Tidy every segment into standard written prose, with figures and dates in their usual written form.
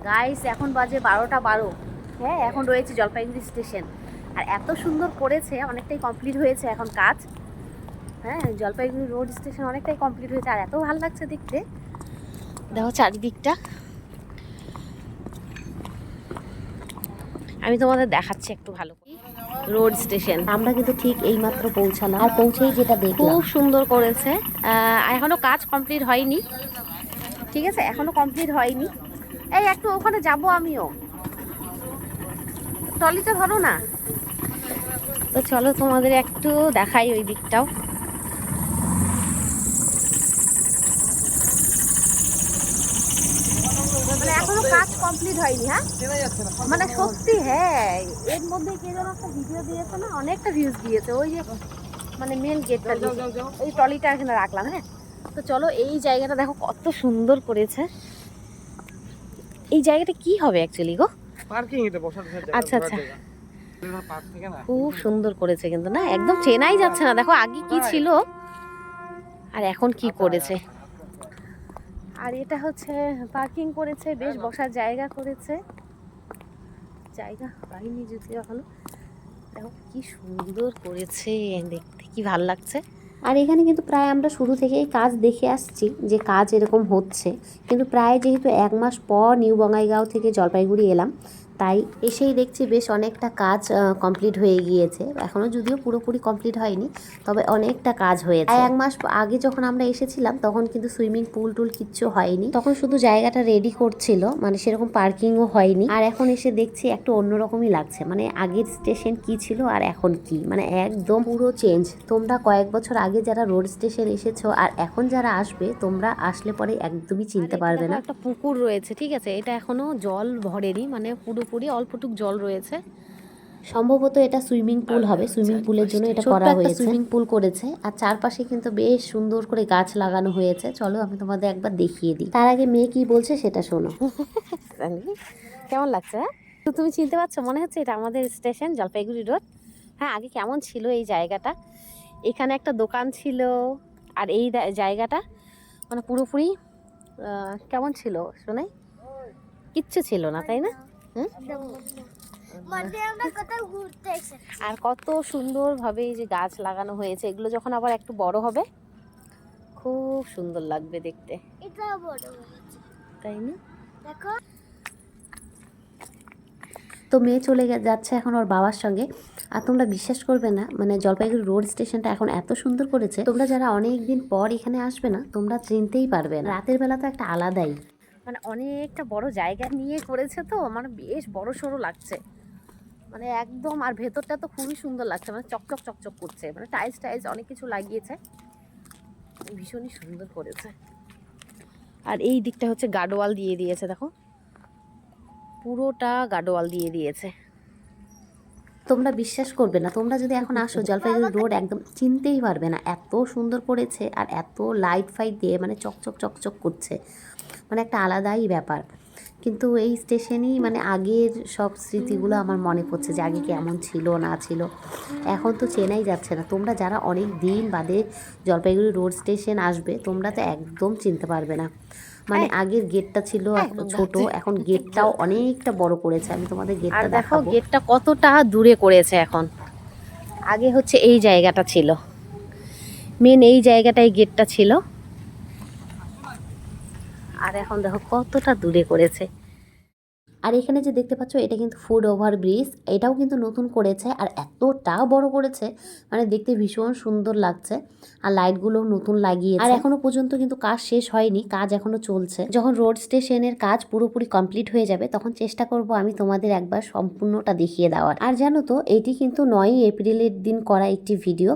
Guys এখন বাজে 12টা 12। হ্যাঁ, এখন রয়েছে জলপাইগুড়ি স্টেশন। আর এত সুন্দর করেছে, অনেকটাই কমপ্লিট হয়েছে এখন কাজ। হ্যাঁ, জলপাইগুড়ি রোড স্টেশন অনেকটাই কমপ্লিট হয়েছে আর এত ভালো লাগছে দেখতে। দেখো চারিদিকটা, আমি তোমাদের দেখাচ্ছি একটু ভালো করে। রোড স্টেশন আমরা কিন্তু ঠিক এইমাত্র পৌঁছালাম, আর পৌঁছেই যেটা দেখলাম খুব সুন্দর করেছে। এখনো কাজ কমপ্লিট হয়নি, ঠিক আছে, এখনো কমপ্লিট হয়নি। এই একটু ওখানে যাব আমিও, ট্রলিটা ধরো না। তো চলো তোমাদের একটু দেখাই ওই দিকটাও। মানে এখনো কাজ কমপ্লিট হয়নি। হ্যাঁ, মানে সত্যি, হ্যাঁ, এর মধ্যে কে যেন একটা ভিডিও দিয়েছে না, অনেকটা ভিউজ দিয়েছে। ওই যে মানে মেন গেটটা, ওই ট্রলিটা এখানে রাখলাম। হ্যাঁ, তো চলো এই জায়গাটা দেখো কত সুন্দর করেছে। এই জায়গাটা কি হবে অ্যাকচুয়ালি গো? পার্কিং, এটা বসার জায়গা। আচ্ছা আচ্ছা, পার্ক থেকে না খুব সুন্দর করেছে কিন্তু না, একদম চেনাই যাচ্ছে না। দেখো আগে কি ছিল আর এখন কি করেছে। আর এটা হচ্ছে পার্কিং করেছে, বেশ বসার জায়গা করেছে। জায়গা পাইনি যদিও এখনো। দেখো কি সুন্দর করেছে, দেখতে কি ভাল লাগছে। আর এখানে কিন্তু প্রায় আমরা শুরু থেকেই কাজ দেখে আসছি যে কাজ এরকম হচ্ছে, কিন্তু প্রায় যেহেতু 1 মাস পর নিউ বঙ্গাইগাঁও থেকে জলপাইগুড়ি এলাম, তাই এসেই দেখছি বেশ অনেকটা কাজ কমপ্লিট হয়ে গিয়েছে। এখনও যদিও পুরোপুরি কমপ্লিট হয়নি, তবে অনেকটা কাজ হয়েছে। 1 মাস আগে যখন আমরা এসেছিলাম তখন কিন্তু সুইমিং পুল টুল কিচ্ছু হয়নি, তখন শুধু জায়গাটা রেডি করছিল, মানে সেরকম পার্কিংও হয়নি। আর এখন এসে দেখছি একটু অন্যরকমই লাগছে, মানে আগের স্টেশন কি ছিল আর এখন কি, মানে একদম পুরো চেঞ্জ। তোমরা কয়েক বছর আগে যারা রোড স্টেশন এসেছো আর এখন যারা আসবে, তোমরা আসলে পরে একদমই চিনতে পারবে না। একটা পুকুর রয়েছে, ঠিক আছে, এটা এখনো জল ভরেনি, মানে পুরোপুরি অল্পটুক জল রয়েছে। সম্ভবত এটা সুইমিং পুল হবে, সুইমিং পুলের জন্য এটা করা হয়েছে। সুইমিং পুল করেছে আর চারপাশে কিন্তু বেশ সুন্দর করে গাছ লাগানো হয়েছে। চলো আমি তোমাদের একবার দেখিয়ে দিই। তার আগে মেয়ে কি বলছে সেটা শোনো। কেমন লাগছে? হ্যাঁ, তো তুমি চিনতে পারছো? মনে হচ্ছে এটা আমাদের স্টেশন জলপাইগুড়ি রোড। হ্যাঁ, আগে কেমন ছিল এই জায়গাটা, এখানে একটা দোকান ছিল। আর এই জায়গাটা মানে পুরোপুরি কেমন ছিল শোনাই, কিচ্ছু ছিল না, তাই না? আর কত সুন্দরভাবে এই যে গাছ লাগানো হয়েছে, এগুলো যখন আবার একটু বড় হবে খুব সুন্দর লাগবে দেখতে, তাই না? দেখো, তো মেয়ে চলে যাচ্ছে এখন ওর বাবার সঙ্গে। আর তোমরা বিশ্বাস করবে না, মানে জলপাইগুড়ি রোড স্টেশনটা এখন এত সুন্দর করেছে, তোমরা যারা অনেক দিন পর এখানে আসবে না, তোমরা চিনতেই পারবে না। রাতের বেলা তো একটা আলাদাই, মানে অনেকটা বড় জায়গা নিয়ে করেছে, তো মানে বেশ বড় সড়ো লাগছে, মানে একদম। আর ভেতরটা তো খুবই সুন্দর লাগছে, মানে চকচক চকচক করছে, মানে টাইলস টাইলস অনেক কিছু লাগিয়েছে, ভীষণই সুন্দর করেছে। আর এই দিকটা হচ্ছে গার্ডওয়াল দিয়ে দিয়েছে, দেখো পুরোটা গার্ডওয়াল দিয়ে দিয়েছে। তোমরা বিশ্বাস করবে না, তোমরা যদি এখন আসো জলপাইগুড়ি রোড একদম চিনতেই পারবে না, এত সুন্দর করেছে। আর এত লাইট ফাইট দিয়ে মানে চকচক চকচক করছে, মানে একটা আলাদাই ব্যাপার। কিন্তু এই স্টেশনই মানে আগের সব স্মৃতিগুলো আমার মনে পড়ছে যে আগে কেমন ছিল না ছিল, এখন তো চেনাই যাচ্ছে না। তোমরা যারা অনেক দিন বাদে জলপাইগুড়ি রোড স্টেশন আসবে, তোমরা তো একদম চিনতে পারবে না। মানে আগের গেটটা ছিল ছোট, এখন গেটটাও অনেকটা বড় করেছে। আমি তোমাদের গেটটা দেখো দেখাবো। গেটটা কতটা দূরে করেছে এখন। আগে হচ্ছে এই জায়গাটা ছিল, মেন এই জায়গাটাই গেটটা ছিল, আর এখন দেখো কতটা দূরে করেছে। আর এখানে যে দেখতে পাচ্ছ এটা কিন্তু ফুট ওভার ব্রিজ, এটাও কিন্তু নতুন করেছে আর এতটা বড় করেছে, মানে দেখতে ভীষণ সুন্দর লাগছে। আর লাইটগুলো নতুন লাগিয়েছে। আর এখনো পর্যন্ত কিন্তু কাজ শেষ হয়নি, কাজ এখনো চলছে। যখন রোড স্টেশনের কাজ পুরোপুরি কমপ্লিট হয়ে যাবে, তখন চেষ্টা করব আমি তোমাদের একবার সম্পূর্ণটা দেখিয়ে দেওয়ার। আর জানো তো, এটি কিন্তু 9ই এপ্রিলের দিন করা একটি ভিডিও,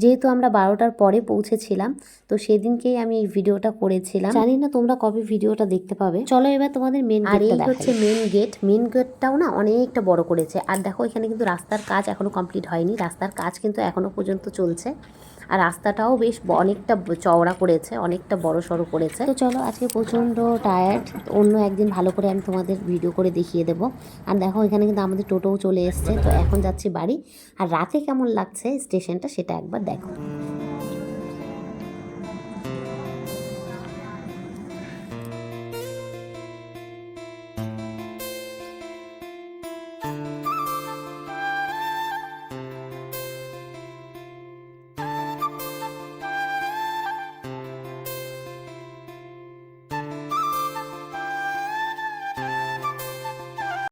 যেহেতু আমরা 12টার পরে পৌঁছেছিলাম, তো সেদিনকেই আমি এই ভিডিওটা করেছিলাম। জানি না তোমরা কবে ভিডিওটা দেখতে পাবে। চলো এবার তোমাদের মেন গেটটা দেখাই। হচ্ছে মেন গেট, মেন গেটটাও না অনেকটা বড় করেছে। আর দেখো এখানে কিন্তু রাস্তার কাজ এখনো কমপ্লিট হয়নি, রাস্তার কাজ কিন্তু এখনো পর্যন্ত চলছে। আর রাস্তাটাও বেশ অনেকটা চওড়া করেছে, অনেকটা বড় সড়ো করেছে। তো চলো, আজকে প্রচণ্ড টায়ার্ড, অন্য একদিন ভালো করে আমি তোমাদের ভিডিও করে দেখিয়ে দেবো। আর দেখো এখানে কিন্তু আমাদের টোটোও চলে এসছে, তো এখন যাচ্ছি বাড়ি। আর রাতে কেমন লাগছে স্টেশনটা সেটা একবার দেখো।